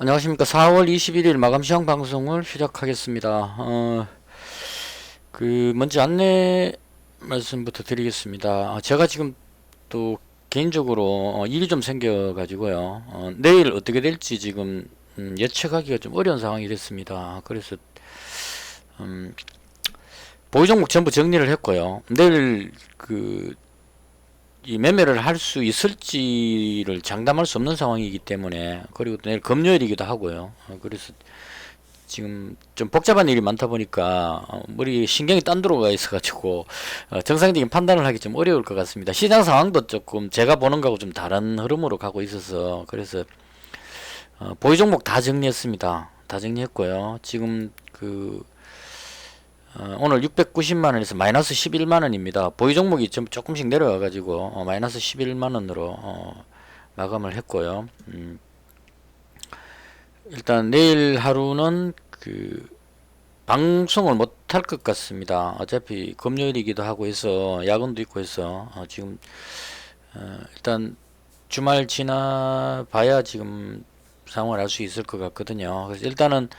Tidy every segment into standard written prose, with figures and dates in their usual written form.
안녕하십니까. 4월 21일 마감 시황 방송을 시작하겠습니다. 먼저 안내 말씀부터 드리겠습니다. 제가 지금 또 개인적으로 일이 좀 생겨가지고요. 내일 어떻게 될지 지금 예측하기가 좀 어려운 상황이 됐습니다. 그래서 보유 종목 전부 정리를 했고요. 내일 이 매매를 할 수 있을지를 장담할 수 없는 상황이기 때문에, 그리고 또 내일 금요일이기도 하고요. 그래서 지금 좀 복잡한 일이 많다 보니까 머리 신경이 딴 데로 가 있어가지고 정상적인 판단을 하기 좀 어려울 것 같습니다. 시장 상황도 조금 제가 보는 거하고 좀 다른 흐름으로 가고 있어서, 그래서 보유 종목 다 정리했습니다. 다 정리했고요. 지금 오늘 690만원에서 마이너스 11만원입니다. 보유 종목이 좀 조금씩 내려와가지고 마이너스 11만원으로 마감을 했고요. 일단 내일 하루는 방송을 못할 것 같습니다. 어차피 금요일이기도 하고 해서 야근도 있고 해서 지금 일단 주말 지나 봐야 지금 상황을 알 수 있을 것 같거든요. 그래서 일단은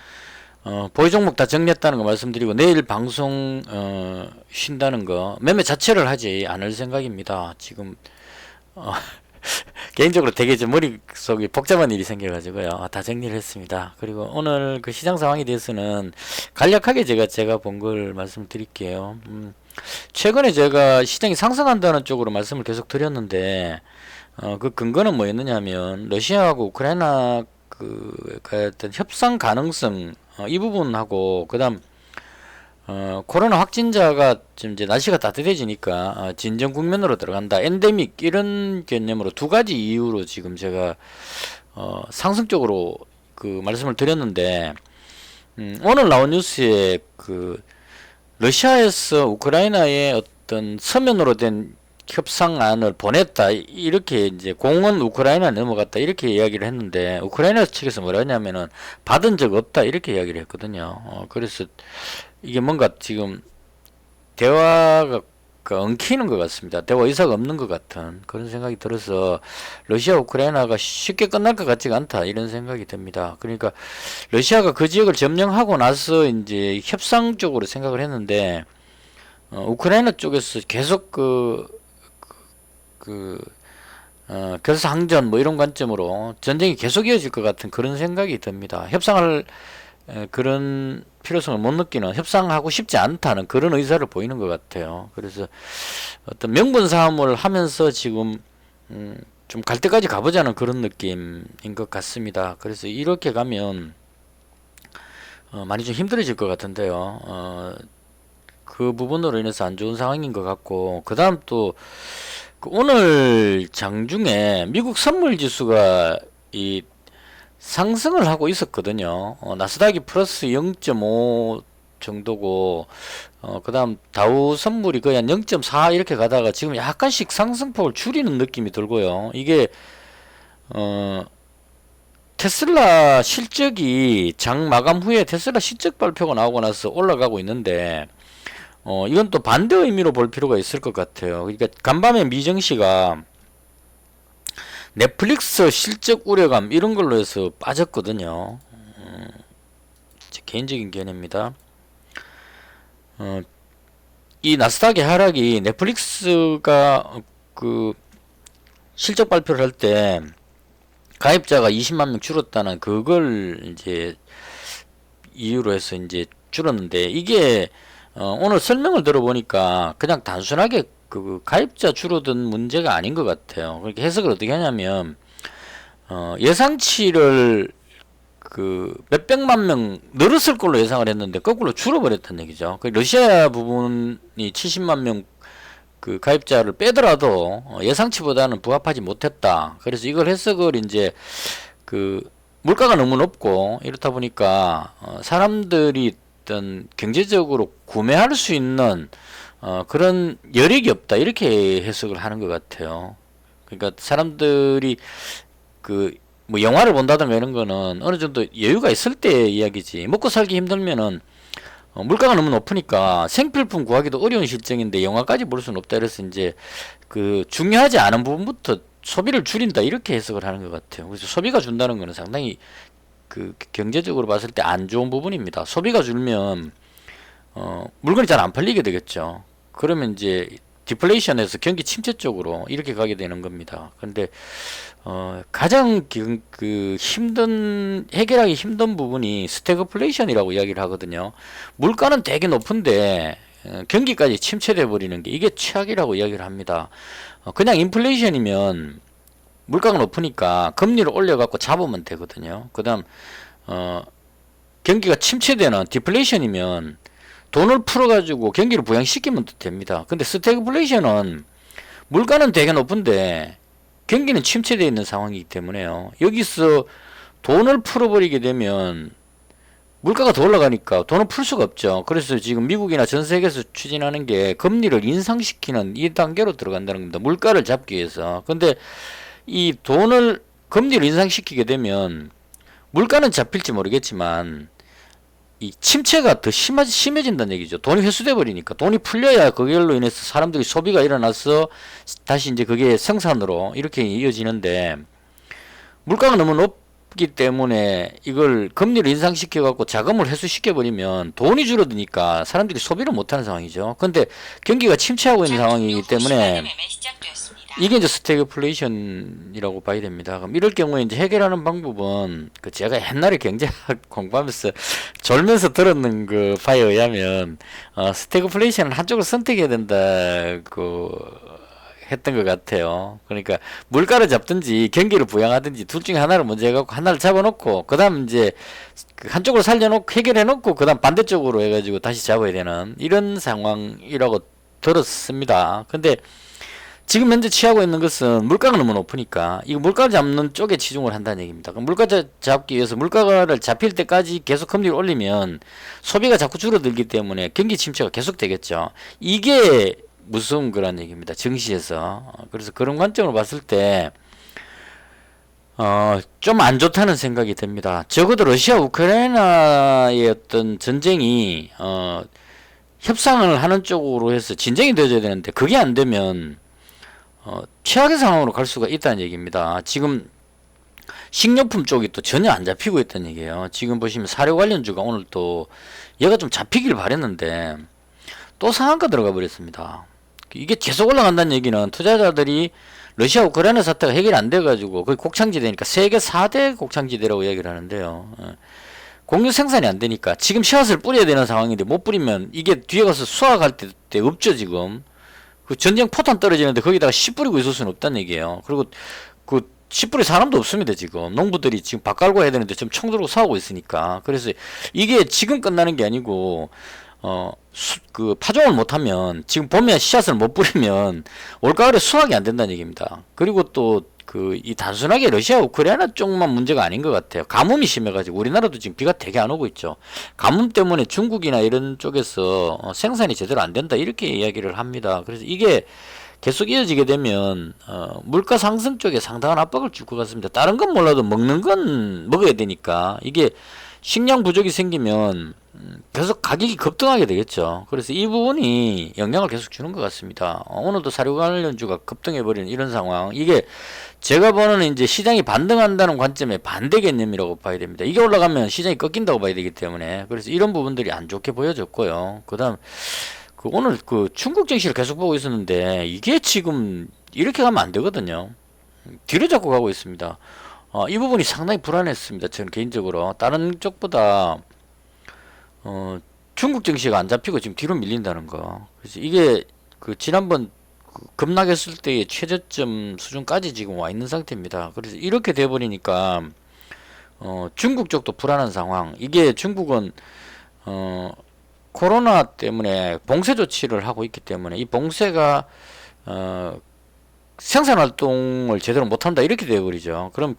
보유 종목 다 정리했다는 거 말씀드리고, 내일 방송 쉰다는 거, 매매 자체를 하지 않을 생각입니다. 지금 개인적으로 되게 좀 머릿속이 복잡한 일이 생겨가지고요. 다 정리를 했습니다. 그리고 오늘 그 시장 상황에 대해서는 간략하게 제가 본 걸 말씀드릴게요. 최근에 제가 시장이 상승한다는 쪽으로 말씀을 계속 드렸는데, 그 근거는 뭐였느냐면 러시아하고 우크라이나 어떤 협상 가능성, 이 부분하고, 그다음 코로나 확진자가 지금 이제 날씨가 따뜻해지니까 진정 국면으로 들어간다, 엔데믹, 이런 개념으로 두 가지 이유로 지금 제가 상승 쪽으로 말씀을 드렸는데, 오늘 나온 뉴스에 러시아에서 우크라이나에 어떤 서면으로 된 협상안을 보냈다, 이렇게 이제 공은 우크라이나에 넘어갔다, 이렇게 이야기를 했는데, 우크라이나 측에서 뭐라 했냐면은 받은 적 없다, 이렇게 이야기를 했거든요. 그래서 이게 뭔가 지금 대화가 엉키는 것 같습니다. 대화 의사가 없는 것 같은 그런 생각이 들어서 러시아 우크라이나가 쉽게 끝날 것 같지가 않다, 이런 생각이 듭니다. 그러니까 러시아가 그 지역을 점령하고 나서 이제 협상 쪽으로 생각을 했는데, 우크라이나 쪽에서 계속 결사항전 뭐 이런 관점으로 전쟁이 계속 이어질 것 같은 그런 생각이 듭니다. 협상을 그런 필요성을 못 느끼는, 협상하고 싶지 않다는 그런 의사를 보이는 것 같아요. 그래서 어떤 명분 싸움을 하면서 지금 좀 갈 때까지 가보자는 그런 느낌인 것 같습니다. 그래서 이렇게 가면 많이 좀 힘들어질 것 같은데요. 그 부분으로 인해서 안 좋은 상황인 것 같고, 그 다음 또 오늘 장중에 미국 선물 지수가 이 상승을 하고 있었거든요. 나스닥이 플러스 0.5 정도고, 그 다음 다우 선물이 거의 한 0.4 이렇게 가다가 지금 약간씩 상승폭을 줄이는 느낌이 들고요. 이게 테슬라 실적이 장 마감 후에 테슬라 실적 발표가 나오고 나서 올라가고 있는데, 이건 또 반대 의미로 볼 필요가 있을 것 같아요. 그러니까 간밤에 미정씨가 넷플릭스 실적 우려감 이런 걸로 해서 빠졌거든요. 제 개인적인 견해입니다. 이 나스닥의 하락이 넷플릭스가 실적 발표를 할 때 가입자가 20만 명 줄었다는 그걸 이제 이유로 해서 이제 줄었는데, 이게 오늘 설명을 들어보니까 그냥 단순하게 가입자 줄어든 문제가 아닌 것 같아요. 그렇게 해석을 어떻게 하냐면, 예상치를 몇백만 명 늘었을 걸로 예상을 했는데 거꾸로 줄어버렸다는 얘기죠. 러시아 부분이 70만 명 가입자를 빼더라도 예상치보다는 부합하지 못했다. 그래서 이걸 해석을 이제 물가가 너무 높고 이렇다 보니까 사람들이 어떤 경제적으로 구매할 수 있는 그런 여력이 없다, 이렇게 해석을 하는 것 같아요. 그러니까 사람들이 뭐 영화를 본다든가 이런 거는 어느 정도 여유가 있을 때 이야기지, 먹고 살기 힘들면은 물가가 너무 높으니까 생필품 구하기도 어려운 실정인데 영화까지 볼 수는 없다, 그래서 이제 중요하지 않은 부분부터 소비를 줄인다, 이렇게 해석을 하는 것 같아요. 그래서 소비가 준다는 거는 상당히 그 경제적으로 봤을 때 안 좋은 부분입니다. 소비가 줄면 물건이 잘 안 팔리게 되겠죠. 그러면 이제 디플레이션에서 경기 침체 쪽으로 이렇게 가게 되는 겁니다. 근데 가장 그 힘든 해결하기 힘든 부분이 스태그플레이션이라고 이야기를 하거든요. 물가는 되게 높은데 경기까지 침체돼 버리는 게 이게 최악이라고 이야기를 합니다. 그냥 인플레이션이면 물가가 높으니까 금리를 올려갖고 잡으면 되거든요. 그다음 경기가 침체되는 디플레이션이면 돈을 풀어가지고 경기를 부양시키면 됩니다. 근데 스태그플레이션은 물가는 되게 높은데 경기는 침체되어 있는 상황이기 때문에요. 여기서 돈을 풀어버리게 되면 물가가 더 올라가니까 돈을 풀 수가 없죠. 그래서 지금 미국이나 전 세계에서 추진하는 게 금리를 인상시키는 이 단계로 들어간다는 겁니다. 물가를 잡기 위해서. 근데 이 돈을 금리를 인상시키게 되면 물가는 잡힐지 모르겠지만 이 침체가 더 심해진다는 얘기죠. 돈이 회수돼 버리니까 돈이 풀려야 그걸로 인해서 사람들이 소비가 일어나서 다시 이제 그게 생산으로 이렇게 이어지는데 물가가 너무 높기 때문에 이걸 금리를 인상시켜 갖고 자금을 회수시켜 버리면 돈이 줄어드니까 사람들이 소비를 못하는 상황이죠. 근데 경기가 침체하고 있는 상황이기 때문에 이게 이제 스태그플레이션이라고 봐야 됩니다. 그럼 이럴 경우에 이제 해결하는 방법은 그 제가 옛날에 경제학 공부하면서 졸면서 들었는 그 바에 의하면 스태그플레이션은 한쪽을 선택해야 된다고 했던 것 같아요. 그러니까 물가를 잡든지 경기를 부양하든지 둘 중에 하나를 먼저 해갖고 하나를 잡아놓고 그다음 이제 그 한쪽을 살려놓고 해결해놓고 그다음 반대쪽으로 해가지고 다시 잡아야 되는 이런 상황이라고 들었습니다. 근데 지금 현재 취하고 있는 것은 물가가 너무 높으니까 이거 물가를 잡는 쪽에 치중을 한다는 얘기입니다. 그럼 물가 잡기 위해서 물가를 잡힐 때까지 계속 금리를 올리면 소비가 자꾸 줄어들기 때문에 경기 침체가 계속 되겠죠. 이게 무서운 거란 얘기입니다. 증시에서. 그래서 그런 관점으로 봤을 때 좀 안 좋다는 생각이 듭니다. 적어도 러시아 우크라이나의 어떤 전쟁이 협상을 하는 쪽으로 해서 진정이 되어야 되는데 그게 안 되면 최악의 상황으로 갈 수가 있다는 얘기입니다. 지금 식료품 쪽이 또 전혀 안 잡히고 있다는 얘기예요. 지금 보시면 사료 관련주가 오늘 또 얘가 좀 잡히길 바랬는데 또 상한가 들어가 버렸습니다. 이게 계속 올라간다는 얘기는 투자자들이 러시아 우크라이나 사태가 해결이 안 돼가지고 거의 곡창지대니까 세계 4대 곡창지대라고 얘기를 하는데요. 공유 생산이 안 되니까 지금 씨앗을 뿌려야 되는 상황인데 못 뿌리면 이게 뒤에 가서 수확할 때 없죠 지금. 그 전쟁 포탄 떨어지는데 거기다가 씨 뿌리고 있을 수는 없다는 얘기예요. 그리고 그 씨 뿌릴 사람도 없습니다 지금. 농부들이 지금 밥 갈고 해야 되는데 지금 총 들고 싸우고 있으니까. 그래서 이게 지금 끝나는 게 아니고 그 파종을 못하면 지금 봄에 씨앗을 못 뿌리면 올가을에 수확이 안 된다는 얘기입니다. 그리고 또 이 단순하게 러시아 우크라이나 쪽만 문제가 아닌 것 같아요. 가뭄이 심해가지고 우리나라도 지금 비가 되게 안 오고 있죠. 가뭄 때문에 중국이나 이런 쪽에서 생산이 제대로 안 된다 이렇게 이야기를 합니다. 그래서 이게 계속 이어지게 되면 물가 상승 쪽에 상당한 압박을 줄 것 같습니다. 다른 건 몰라도 먹는 건 먹어야 되니까 이게 식량 부족이 생기면 계속 가격이 급등하게 되겠죠. 그래서 이 부분이 영향을 계속 주는 것 같습니다. 오늘도 사료 관련주가 급등해버리는 이런 상황. 이게 제가 보는 이제 시장이 반등한다는 관점의 반대 개념이라고 봐야 됩니다. 이게 올라가면 시장이 꺾인다고 봐야 되기 때문에. 그래서 이런 부분들이 안 좋게 보여졌고요. 그 다음, 오늘 중국 증시를 계속 보고 있었는데 이게 지금 이렇게 가면 안 되거든요. 뒤로 잡고 가고 있습니다. 이 부분이 상당히 불안했습니다. 저는 개인적으로. 다른 쪽보다, 중국 증시가 안 잡히고 지금 뒤로 밀린다는 거. 그래서 이게 지난번 급락했을 때의 최저점 수준까지 지금 와 있는 상태입니다. 그래서 이렇게 돼버리니까, 중국 쪽도 불안한 상황. 이게 중국은, 코로나 때문에 봉쇄 조치를 하고 있기 때문에 이 봉쇄가, 생산 활동을 제대로 못한다 이렇게 되어버리죠. 그럼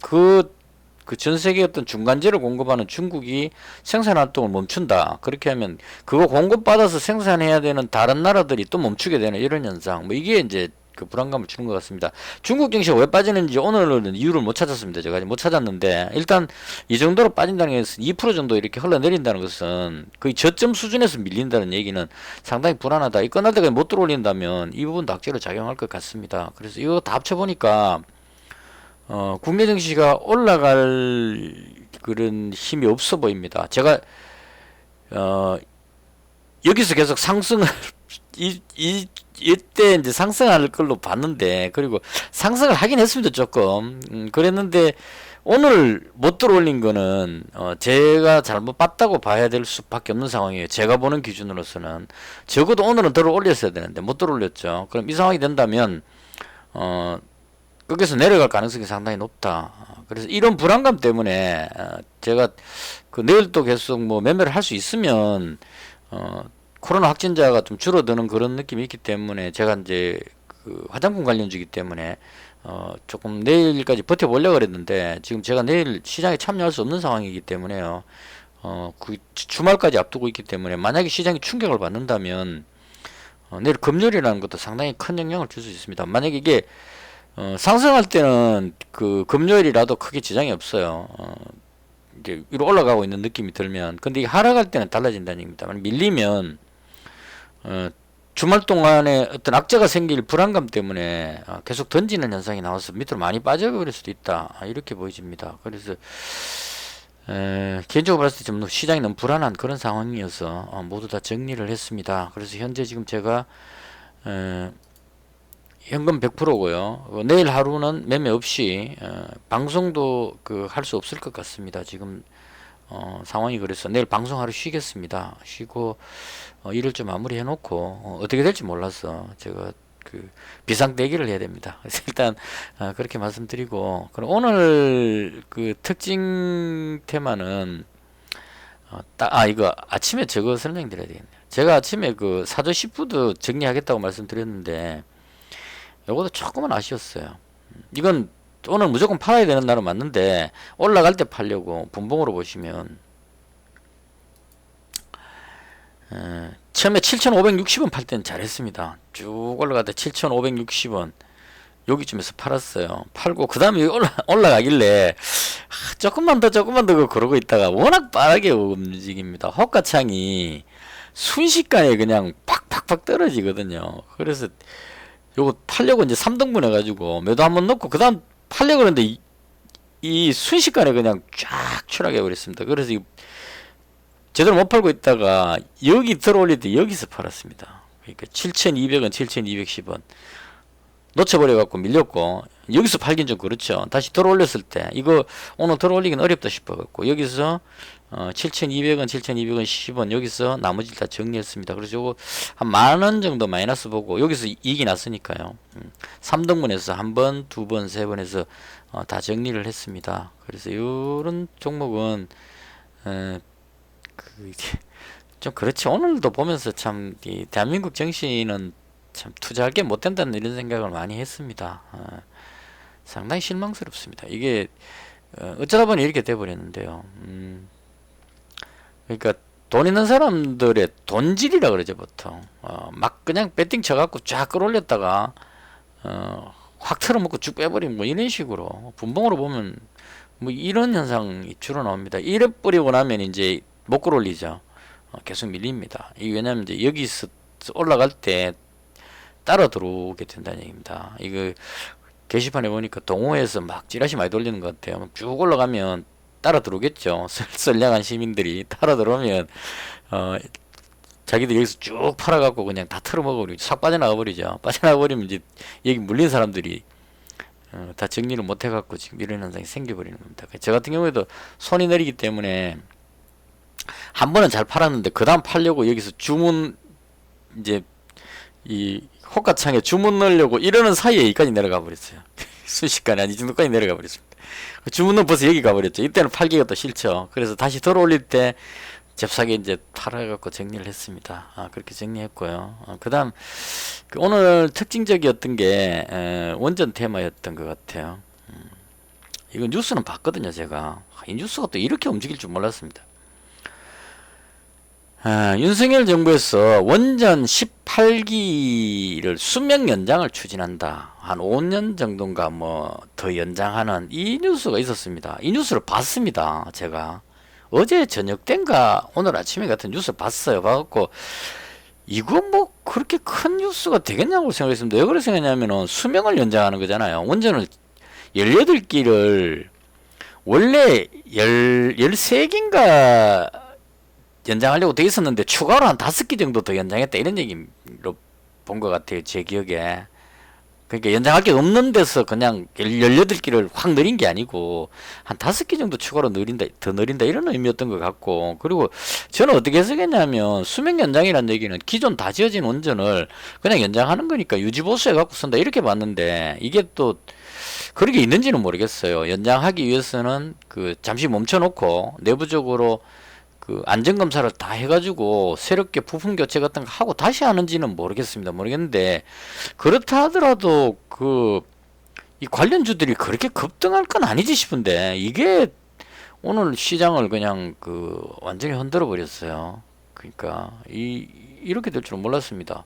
전 세계 어떤 중간재를 공급하는 중국이 생산 활동을 멈춘다. 그렇게 하면 그거 공급받아서 생산해야 되는 다른 나라들이 또 멈추게 되는 이런 현상. 뭐 이게 이제 그 불안감을 주는 것 같습니다. 중국 증시가 왜 빠지는지 오늘은 이유를 못 찾았습니다. 제가 아직 못 찾았는데 일단 이 정도로 빠진다는 것은 2% 정도 이렇게 흘러내린다는 것은 거의 저점 수준에서 밀린다는 얘기는 상당히 불안하다. 이 끝날 때까지 못 들어올린다면 이 부분도 악재로 작용할 것 같습니다. 그래서 이거 다 합쳐보니까 국내 증시가 올라갈 그런 힘이 없어 보입니다. 제가 여기서 계속 상승을 이때 이제 상승할 걸로 봤는데, 그리고 상승을 하긴 했습니다. 조금 그랬는데 오늘 못 들어올린 거는 제가 잘못 봤다고 봐야 될 수밖에 없는 상황이에요. 제가 보는 기준으로서는 적어도 오늘은 들어올렸어야 되는데 못 들어올렸죠. 그럼 이 상황이 된다면 거기서 내려갈 가능성이 상당히 높다. 그래서 이런 불안감 때문에 제가 그 내일도 계속 뭐 매매를 할 수 있으면 코로나 확진자가 좀 줄어드는 그런 느낌이 있기 때문에, 제가 이제 그 화장품 관련주이기 때문에 조금 내일까지 버텨보려고 그랬는데, 지금 제가 내일 시장에 참여할 수 없는 상황이기 때문에요. 그 주말까지 앞두고 있기 때문에 만약에 시장이 충격을 받는다면 내일 금요일이라는 것도 상당히 큰 영향을 줄 수 있습니다. 만약에 이게 상승할 때는 그 금요일이라도 크게 지장이 없어요. 이제 위로 올라가고 있는 느낌이 들면. 근데 이게 하락할 때는 달라진다는 얘기입니다. 밀리면 주말 동안에 어떤 악재가 생길 불안감 때문에 계속 던지는 현상이 나와서 밑으로 많이 빠져버릴 수도 있다, 이렇게 보여집니다. 그래서 개인적으로 봤을 때 좀 시장이 너무 불안한 그런 상황이어서 모두 다 정리를 했습니다. 그래서 현재 지금 제가 현금 100%고요. 내일 하루는 매매 없이 방송도 할 수 없을 것 같습니다. 지금 상황이 그래서 내일 방송 하루 쉬겠습니다. 쉬고 일을 좀 마무리 해놓고 어떻게 될지 몰라서 제가 그 비상대기를 해야 됩니다. 그래서 일단 그렇게 말씀드리고, 그럼 오늘 그 특징 테마는 이거 아침에 저거 설명드려야 되겠네요. 제가 아침에 그 사조 시푸드 정리하겠다고 말씀드렸는데 요것도 조금은 아쉬웠어요. 이건 오늘 무조건 팔아야 되는 날은 맞는데 올라갈 때 팔려고 분봉으로 보시면 처음에 7,560원 팔 때는 잘했습니다. 쭉 올라가다 7,560원 여기쯤에서 팔았어요. 팔고 그 다음에 올라가길래 조금만 더 그러고 있다가 워낙 빠르게 움직입니다. 호가창이 순식간에 그냥 팍팍팍 떨어지거든요. 그래서 요거 팔려고 이제 3등분 해가지고 매도 한번 넣고 그 다음 팔려고 그러는데 이 순식간에 그냥 쫙 추락해 버렸습니다. 그래서 제대로 못 팔고 있다가 여기 들어올릴 때 여기서 팔았습니다. 그러니까 7,200원, 7,210원 놓쳐버려 갖고 밀렸고, 여기서 팔긴 좀 그렇죠. 다시 들어올렸을 때 이거 오늘 들어올리긴 어렵다 싶어 갖고 여기서 7,200원, 7,200원 10원 여기서 나머지를 다 정리했습니다. 그래서 요거 한 10,000원 정도 마이너스 보고 여기서 이익이 났으니까요. 3등분해서 한 번, 두 번, 세 번 해서 다 정리를 했습니다. 그래서 요런 종목은 좀 그렇지. 오늘도 보면서 참 이 대한민국 정신은 참 투자할 게 못 된다는 이런 생각을 많이 했습니다. 상당히 실망스럽습니다. 이게 어쩌다 보니 이렇게 돼버렸는데요. 그러니까 돈 있는 사람들의 돈질이라 그러죠 보통. 막 그냥 배팅 쳐갖고 쫙 끌어올렸다가 확 틀어먹고 쭉 빼버리면 뭐 이런 식으로 분봉으로 보면 뭐 이런 현상이 주로 나옵니다. 이래 버리고 나면 이제 못 끌어올리죠. 계속 밀립니다. 이 왜냐면 이제 여기서 올라갈 때 따라 들어오게 된다는 얘기입니다. 이거 게시판에 보니까 동호회에서 막 찌라시 많이 돌리는 것 같아요. 쭉 올라가면 따라 들어오겠죠. 선량한 시민들이 따라 들어오면 자기들 여기서 쭉 팔아갖고 그냥 다 틀어먹어버리죠. 싹 빠져나가 버리죠. 빠져나가 버리면 이제 여기 물린 사람들이 다 정리를 못 해갖고 지금 이런 현상이 생겨버리는 겁니다. 저 같은 경우에도 손이 느리기 때문에 한 번은 잘 팔았는데 그 다음 팔려고 여기서 주문 이제 이 호가창에 주문 넣으려고 이러는 사이에 여기까지 내려가 버렸어요. 순식간에 한 이 정도까지 내려가 버렸습니다. 주문은 벌써 여기 가버렸죠. 이때는 팔기가 또 싫죠. 그래서 다시 들어올릴 때 잽싸게 이제 팔아갖고 정리를 했습니다. 그렇게 정리했고요. 그 다음 오늘 특징적이었던 게 원전 테마였던 것 같아요. 이거 뉴스는 봤거든요. 제가 이 뉴스가 또 이렇게 움직일 줄 몰랐습니다. 윤석열 정부에서 원전 18기를 수명 연장을 추진한다. 한 5년 정도인가 뭐 더 연장하는 이 뉴스가 있었습니다. 이 뉴스를 봤습니다. 제가 어제 저녁 땐가 오늘 아침에 같은 뉴스 봤어요. 봐갖고 이거 뭐 그렇게 큰 뉴스가 되겠냐고 생각했습니다. 왜 그렇게 생각했냐면은 수명을 연장하는 거잖아요. 원전을 18기를 원래 13개인가 연장하려고 돼 있었는데 추가로 한 5개 정도 더 연장했다 이런 얘기로 본 것 같아요. 제 기억에. 그러니까 연장할 게 없는 데서 그냥 18개를 확 늘린 게 아니고 한 5개 정도 추가로 늘린다, 더 늘린다 이런 의미였던 것 같고, 그리고 저는 어떻게 해석했냐면 수명 연장이라는 얘기는 기존 다 지어진 원전을 그냥 연장하는 거니까 유지보수해 갖고 쓴다 이렇게 봤는데, 이게 또 그런 게 있는지는 모르겠어요. 연장하기 위해서는 그 잠시 멈춰놓고 내부적으로 그 안전검사를 다 해가지고 새롭게 부품 교체 같은 거 하고 다시 하는지는 모르겠는데, 그렇다 하더라도 그 이 관련주들이 그렇게 급등할 건 아니지 싶은데, 이게 오늘 시장을 그냥 그 완전히 흔들어 버렸어요. 그러니까 이렇게 될 줄은 몰랐습니다.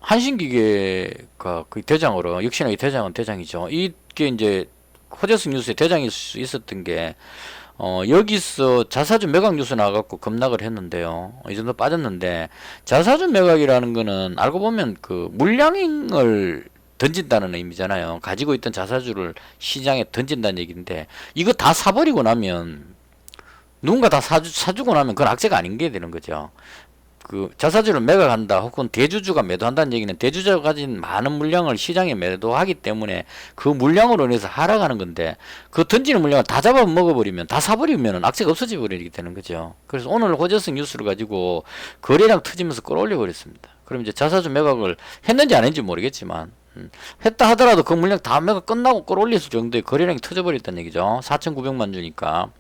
한신기계가 그 대장으로, 역시나 이 대장은 대장이죠. 이게 이제 호재성 뉴스에 대장일 수 있었던 게, 여기서 자사주 매각 뉴스 나와갖고 급락을 했는데요. 이 정도 빠졌는데, 자사주 매각이라는 거는 알고 보면 그 물량을 던진다는 의미잖아요. 가지고 있던 자사주를 시장에 던진다는 얘기인데, 이거 다 사버리고 나면, 누군가 다 사주고 나면 그건 악재가 아닌 게 되는 거죠. 그 자사주를 매각한다 혹은 대주주가 매도한다는 얘기는 대주주가 가진 많은 물량을 시장에 매도하기 때문에 그 물량으로 인해서 하락하는 건데, 그 던지는 물량을 다 잡아 먹어버리면, 다 사버리면 악재가 없어져 버리게 되는 거죠. 그래서 오늘 호재성 뉴스를 가지고 거래량 터지면서 끌어올려 버렸습니다. 그럼 이제 자사주 매각을 했는지 안 했는지 모르겠지만, 했다 하더라도 그 물량 다 매각 끝나고 끌어올릴 정도의 거래량이 터져버렸다는 얘기죠. 4,900만 주니까.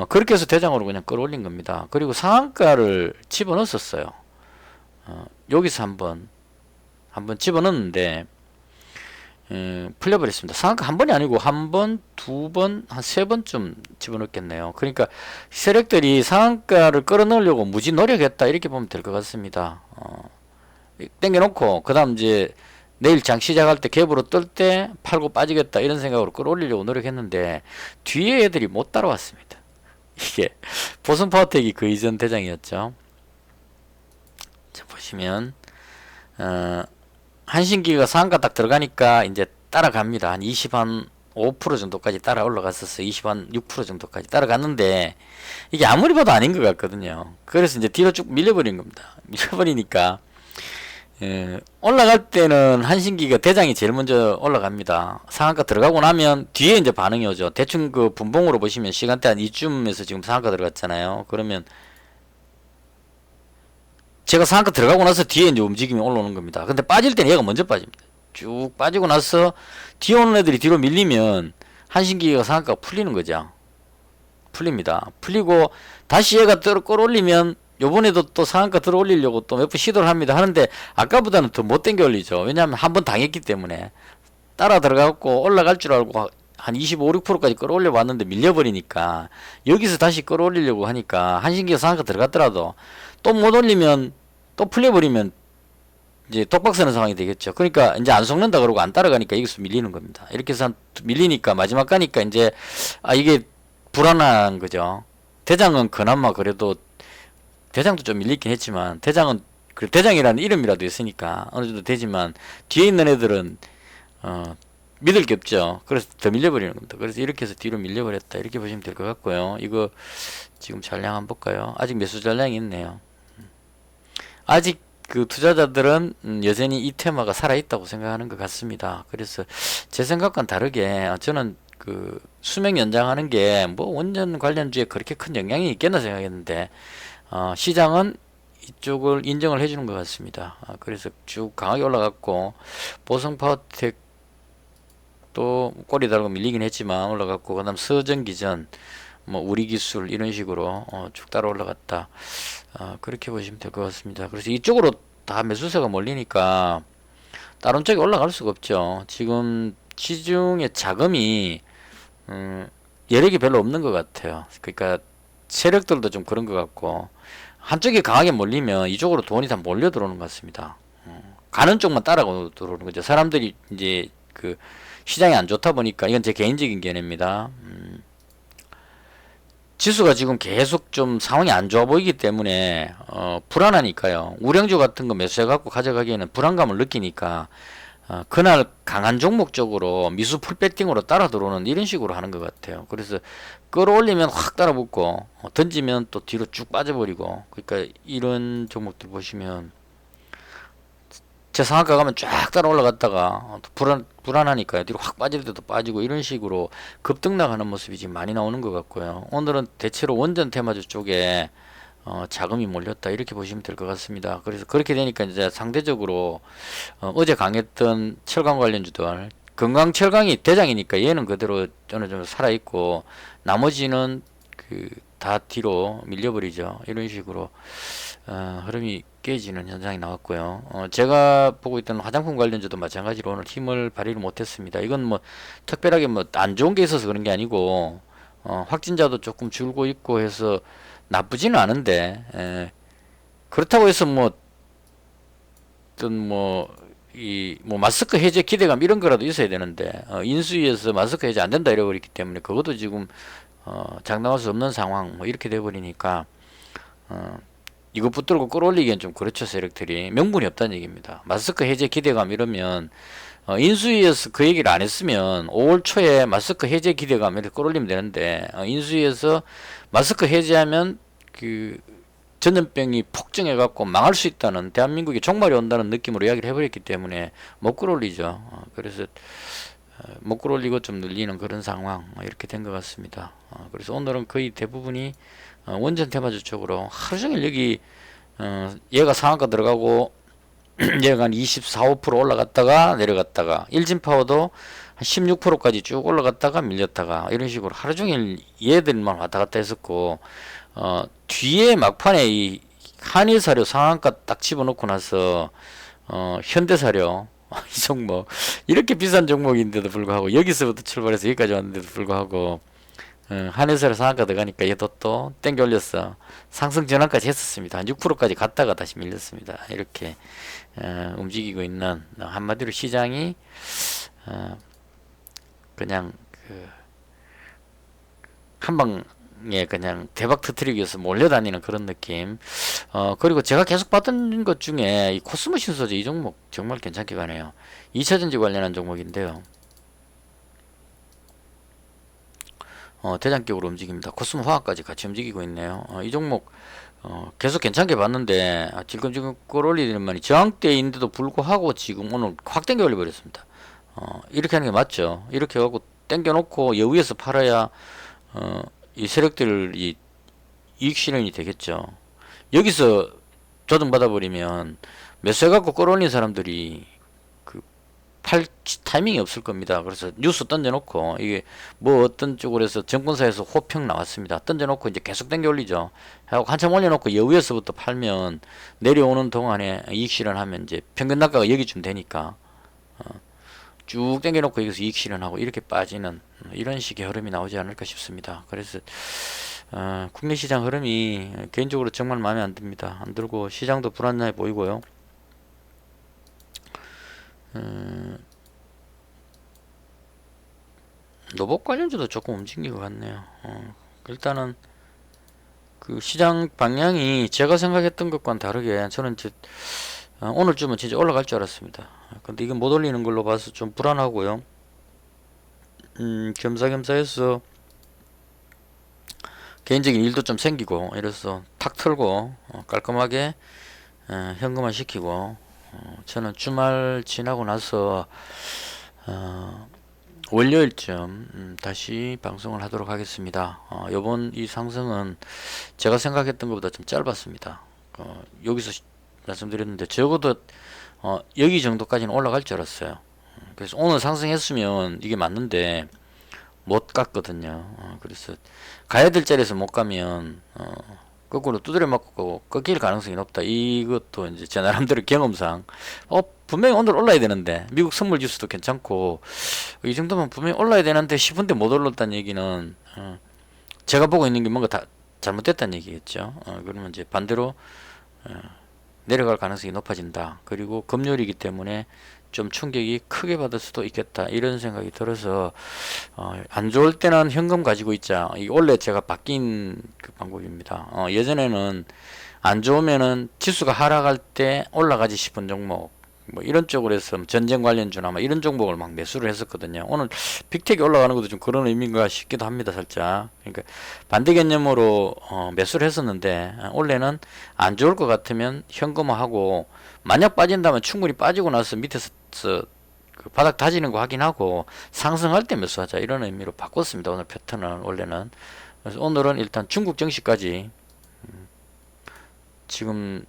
그렇게 해서 대장으로 그냥 끌어올린 겁니다. 그리고 상한가를 집어넣었어요. 여기서 한번 집어넣었는데, 풀려버렸습니다. 상한가 한 번이 아니고 한 번, 두 번, 한 세 번쯤 집어넣겠네요. 그러니까 세력들이 상한가를 끌어넣으려고 무지 노력했다 이렇게 보면 될 것 같습니다. 땡겨놓고 그 다음 이제 내일 장 시작할 때 갭으로 뜰 때 팔고 빠지겠다 이런 생각으로 끌어올리려고 노력했는데, 뒤에 애들이 못 따라왔습니다. 이게 보성파워텍이 그 이전 대장이었죠. 자, 보시면 한신기가 상한가 딱 들어가니까 이제 따라갑니다. 한 20한 5% 정도까지 따라 올라갔었어요. 20한 6% 정도까지 따라갔는데, 이게 아무리 봐도 아닌 것 같거든요. 그래서 이제 뒤로 쭉 밀려버린 겁니다. 밀려버리니까 올라갈 때는 한신기가 대장이 제일 먼저 올라갑니다. 상한가 들어가고 나면 뒤에 이제 반응이 오죠. 대충 그 분봉으로 보시면 시간대 한 이쯤에서 지금 상한가 들어갔잖아요. 그러면 제가 상한가 들어가고 나서 뒤에 이제 움직임이 올라오는 겁니다. 근데 빠질 때는 얘가 먼저 빠집니다. 쭉 빠지고 나서 뒤에 오는 애들이 뒤로 밀리면 한신기가 상한가가 풀리는 거죠. 풀립니다. 풀리고 다시 얘가 끌어올리면 요번에도 또 상한가 들어 올리려고 또 몇 번 시도를 합니다. 하는데 아까보다는 더 못 당겨 올리죠. 왜냐하면 한 번 당했기 때문에. 따라 들어가고 올라갈 줄 알고 한 25, 6%까지 끌어올려 봤는데 밀려버리니까, 여기서 다시 끌어올리려고 하니까 한신기가 상한가 들어갔더라도 또 못 올리면, 또 풀려버리면 이제 독박서는 상황이 되겠죠. 그러니까 이제 안 속는다 그러고 안 따라가니까 여기서 밀리는 겁니다. 이렇게 해서 밀리니까 마지막 가니까 이제 이게 불안한 거죠. 대장은 그나마 그래도, 대장도 좀 밀리긴 했지만, 대장은 그 대장이라는 이름이라도 있으니까 어느 정도 되지만, 뒤에 있는 애들은 믿을 게 없죠. 그래서 더 밀려버리는 겁니다. 그래서 이렇게 해서 뒤로 밀려버렸다 이렇게 보시면 될 것 같고요. 이거 지금 잔량 한번 볼까요? 아직 매수 잔량이 있네요. 아직 그 투자자들은 여전히 이 테마가 살아있다고 생각하는 것 같습니다. 그래서 제 생각과는 다르게 저는 그 수명 연장하는 게 뭐 원전 관련주에 그렇게 큰 영향이 있겠나 생각했는데, 시장은 이쪽을 인정을 해주는 것 같습니다. 그래서 쭉 강하게 올라갔고, 보성파워텍도 꼬리 달고 밀리긴 했지만 올라갔고, 그 다음 서전기전, 뭐 우리기술 이런 식으로 쭉 따라 올라갔다. 그렇게 보시면 될 것 같습니다. 그래서 이쪽으로 다 매수세가 몰리니까 다른 쪽에 올라갈 수가 없죠. 지금 시중에 자금이 여력이 별로 없는 것 같아요. 그러니까 세력들도 좀 그런 것 같고, 한쪽이 강하게 몰리면 이쪽으로 돈이 다 몰려 들어오는 것 같습니다. 가는 쪽만 따라가 들어오는 거죠. 사람들이 이제 그 시장이 안 좋다 보니까, 이건 제 개인적인 견해입니다. 지수가 지금 계속 좀 상황이 안 좋아 보이기 때문에 불안하니까요. 우량주 같은 거 매수해 갖고 가져가기에는 불안감을 느끼니까 그날 강한 종목 쪽으로 미수 풀배팅으로 따라 들어오는 이런 식으로 하는 것 같아요. 그래서 끌어올리면 확 따라붙고 던지면 또 뒤로 쭉 빠져버리고, 그러니까 이런 종목들 보시면 제 상한가 가면 쫙 따라 올라갔다가 불안하니까 뒤로 확 빠질 때도 빠지고 이런 식으로 급등나가는 모습이 지금 많이 나오는 것 같고요. 오늘은 대체로 원전 테마주 쪽에 자금이 몰렸다 이렇게 보시면 될 것 같습니다. 그래서 그렇게 되니까 이제 상대적으로 어제 강했던 철강 관련주들, 건강 철강이 대장이니까 얘는 그대로 어느 정도 살아있고 나머지는 다 뒤로 밀려버리죠. 이런 식으로 흐름이 깨지는 현상이 나왔고요. 제가 보고 있던 화장품 관련주도 마찬가지로 오늘 힘을 발휘를 못했습니다. 이건 뭐 특별하게 뭐 안 좋은 게 있어서 그런 게 아니고 확진자도 조금 줄고 있고 해서 나쁘지는 않은데, 그렇다고 해서 뭐 어떤 뭐 마스크 해제 기대감 이런 거라도 있어야 되는데 인수위에서 마스크 해제 안 된다 이래버렸기 때문에 그것도 지금 장담할 수 없는 상황 뭐 이렇게 돼버리니까 이거 붙들고 끌어올리기엔 좀 그렇죠. 세력들이 명분이 없다는 얘기입니다. 마스크 해제 기대감 이러면 인수위에서 그 얘기를 안 했으면 5월 초에 마스크 해제 기대감 이렇게 끌어올리면 되는데 인수위에서 마스크 해제하면 전염병이 폭증해갖고 망할 수 있다는, 대한민국에 종말이 온다는 느낌으로 이야기를 해버렸기 때문에 못 끌어올리죠. 그래서 못 끌어올리고 좀 늘리는 그런 상황 이렇게 된 것 같습니다. 그래서 오늘은 거의 대부분이 원전 테마주 쪽으로 하루 종일 여기 얘가 상한가 들어가고 얘가 한 24, 5% 올라갔다가 내려갔다가 일진파워도 한 16%까지 쭉 올라갔다가 밀렸다가 이런 식으로 하루 종일 얘들만 왔다 갔다 했었고, 뒤에 막판에 이 한일사료 상한가 딱 집어넣고 나서 현대사료 이 종목 이렇게 비싼 종목인데도 불구하고 여기서부터 출발해서 여기까지 왔는데도 불구하고 한일사료 상한가 들어가니까 얘도 또 땡겨 올렸어. 상승 전환까지 했었습니다. 한 6%까지 갔다가 다시 밀렸습니다. 이렇게 움직이고 있는, 한마디로 시장이 그냥 한방에 그냥 대박 터트리기 위해서 몰려다니는 그런 느낌. 그리고 제가 계속 봤던 것 중에 이 코스모 신소재 이 종목 정말 괜찮게 가네요. 2차전지 관련한 종목인데요. 대장격으로 움직입니다. 코스모 화학까지 같이 움직이고 있네요. 이 종목 계속 괜찮게 봤는데 지금 끌어올리더니만 저항대인데도 불구하고 지금 오늘 확 당겨 올려버렸습니다. 이렇게 하는 게 맞죠. 이렇게 하고 당겨 놓고 여기에서 팔아야 이 세력들이 이익 실현이 되겠죠. 여기서 조정받아 버리면 매수해갖고 끌어올린 사람들이 팔 타이밍이 없을 겁니다. 그래서 뉴스 던져놓고 이게 뭐 어떤 쪽으로 해서 정권사에서 호평 나왔습니다. 던져놓고 이제 계속 당겨 올리죠. 하고 한참 올려놓고 여기에서부터 팔면 내려오는 동안에 이익 실현하면 이제 평균 단가가 여기쯤 되니까 쭉 당겨놓고 여기서 이익 실현하고 이렇게 빠지는 이런 식의 흐름이 나오지 않을까 싶습니다. 그래서 국내 시장 흐름이 개인적으로 정말 마음에 안 듭니다. 안 들고 시장도 불안해 보이고요. 로봇 관련주도 조금 움직인 것 같네요. 일단은 그 시장 방향이 제가 생각했던 것과는 다르게 저는 이제 오늘쯤은 진짜 올라갈 줄 알았습니다. 근데 이건 못 올리는 걸로 봐서 좀 불안하고요. 겸사겸사 해서 개인적인 일도 좀 생기고 이래서 탁 털고 깔끔하게 현금화 시키고 저는 주말 지나고 나서 월요일쯤 다시 방송을 하도록 하겠습니다. 요번 이 상승은 제가 생각했던 것보다 좀 짧았습니다. 여기서 말씀드렸는데 적어도 여기 정도까지는 올라갈 줄 알았어요. 그래서 오늘 상승했으면 이게 맞는데 못 갔거든요. 그래서 가야 될 자리에서 못 가면 거꾸로 두드려 맞고 꺾일 가능성이 높다. 이것도 이제 제 나름대로 경험상 분명히 오늘 올라야 되는데 미국 선물 지수도 괜찮고 이 정도면 분명히 올라야 되는데 싶은데 못 올랐다는 얘기는 제가 보고 있는 게 뭔가 다 잘못됐다는 얘기겠죠. 그러면 이제 반대로 내려갈 가능성이 높아진다. 그리고 금요일이기 때문에 좀 충격이 크게 받을 수도 있겠다 이런 생각이 들어서 안 좋을 때는 현금 가지고 있자. 이게 원래 제가 바뀐 그 방법입니다. 예전에는 안 좋으면은 지수가 하락할 때 올라가지 싶은 종목 뭐 이런 쪽으로 해서 전쟁 관련주나 뭐 이런 종목을 막 매수를 했었거든요. 오늘 빅텍이 올라가는 것도 좀 그런 의미인가 싶기도 합니다, 살짝. 그러니까 반대 개념으로 매수를 했었는데 원래는 안 좋을 것 같으면 현금화하고 만약 빠진다면 충분히 빠지고 나서 밑에서 그 바닥 다지는 거 확인하고 상승할 때 매수하자 이런 의미로 바꿨습니다. 오늘 패턴은 원래는. 그래서 오늘은 일단 중국 증시까지 지금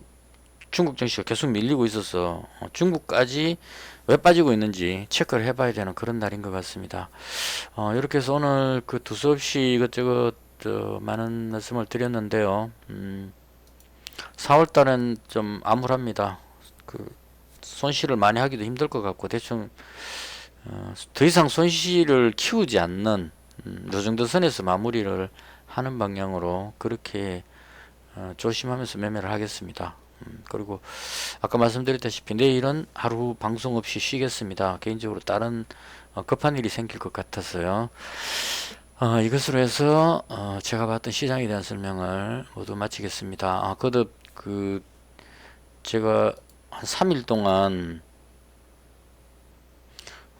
중국 증시가 계속 밀리고 있어서 중국까지 왜 빠지고 있는지 체크를 해봐야 되는 그런 날인 것 같습니다. 이렇게 해서 오늘 그 두서없이 이것저것 많은 말씀을 드렸는데요. 4월달은 좀 암울합니다. 그 손실을 많이 하기도 힘들 것 같고 대충 더 이상 손실을 키우지 않는 요 정도 선에서 마무리를 하는 방향으로 그렇게 조심하면서 매매를 하겠습니다. 그리고 아까 말씀드렸다시피 내일은 하루 방송 없이 쉬겠습니다. 개인적으로 다른 급한 일이 생길 것 같아서요. 이것으로 해서 제가 봤던 시장에 대한 설명을 모두 마치겠습니다. 거듭 그 제가 한 3일 동안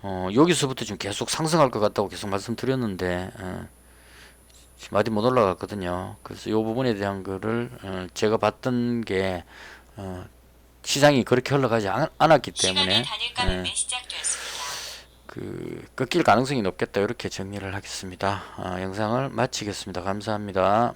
여기서부터 지금 계속 상승할 것 같다고 계속 말씀드렸는데 지금 어디 못 올라갔거든요. 그래서 이 부분에 대한 거를 제가 봤던 게 시장이 그렇게 흘러가지 않았기 때문에 그 꺾일 가능성이 높겠다 이렇게 정리를 하겠습니다. 영상을 마치겠습니다. 감사합니다.